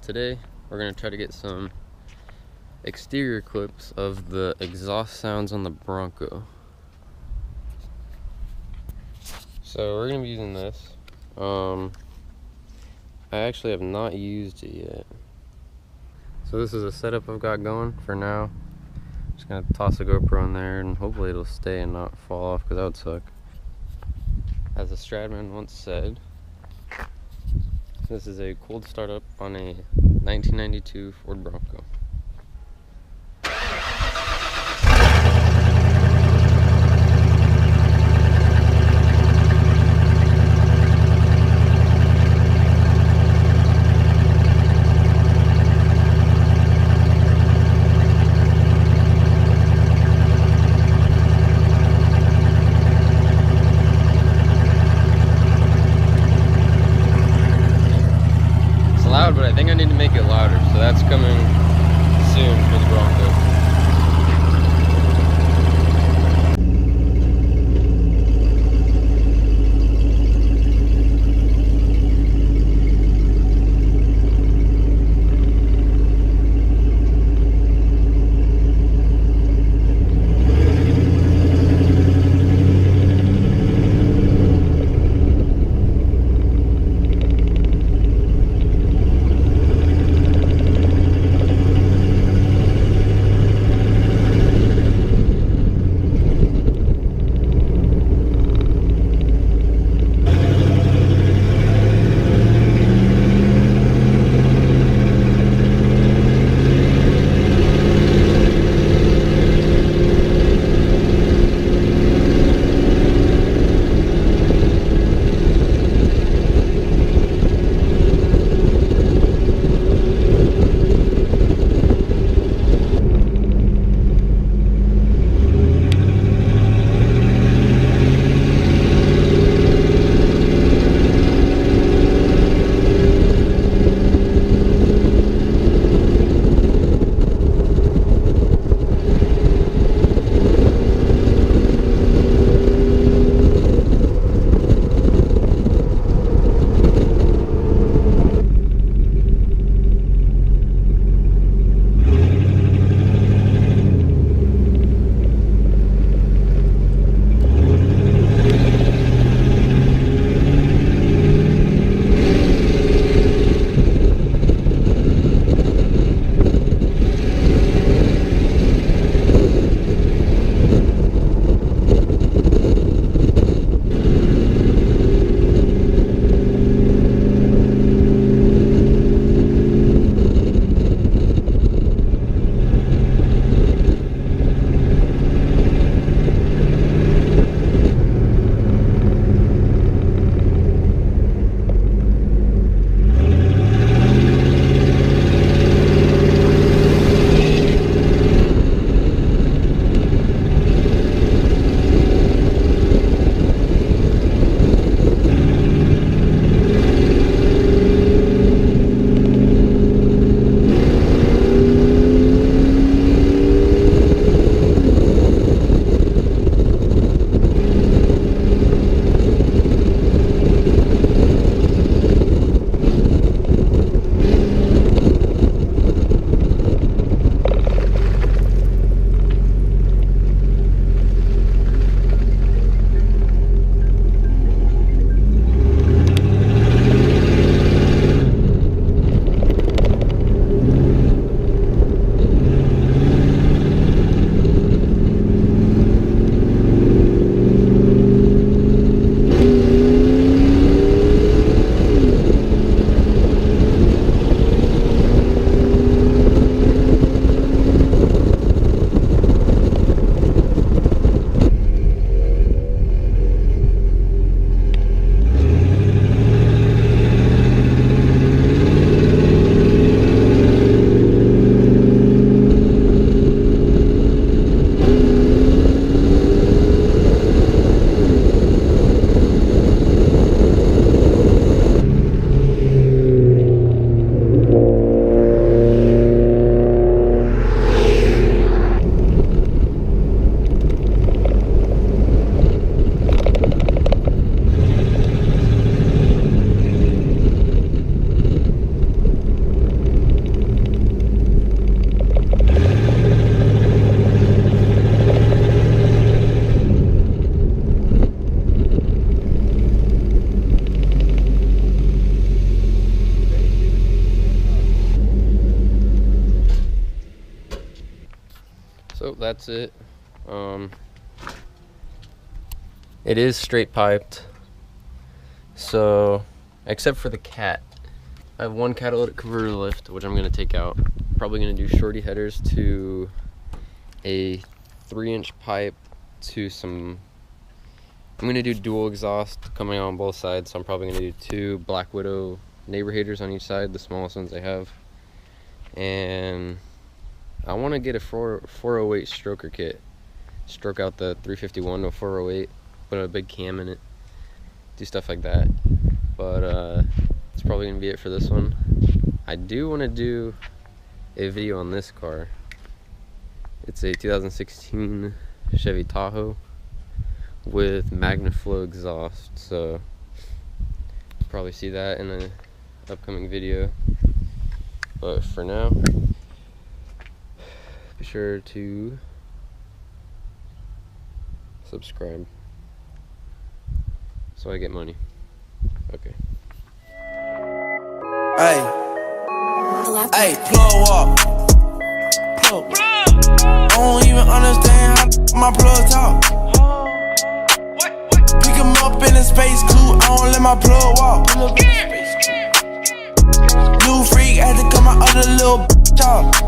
Today we're going to try to get some exterior clips of the exhaust sounds on the Bronco. So we're going to be using this. I actually have not used it yet. So this is a setup I've got going for now. Just going to toss a GoPro in there and hopefully it'll stay and not fall off, because that would suck. As a Stradman once said, this is a cold startup on a 1992 Ford Bronco. Loud, but I think I need to make it louder, so that's coming soon for the Bronco. that's it. It is straight piped, so except for the cat, I have one catalytic converter lift, which I'm going to take out. Probably going to do shorty headers to a 3-inch pipe to some. I'm going to do dual exhaust coming on both sides, so I'm probably going to do 2 Black Widow neighbor haters on each side, the smallest ones I have. And I want to get a 408 stroker kit. Stroke out the 351 to a 408, put a big cam in it, do stuff like that. But it's probably going to be it for this one. I do want to do a video on this car. It's a 2016 Chevy Tahoe with MagnaFlow exhaust, so you'll probably see that in an upcoming video. But for now, be sure to subscribe so I get money. Okay. Hey, hey, plug up. I don't even understand how my plug talk. Pick him up in a space coupe, I don't let my plug walk. New freak had to cut my other little bitch off.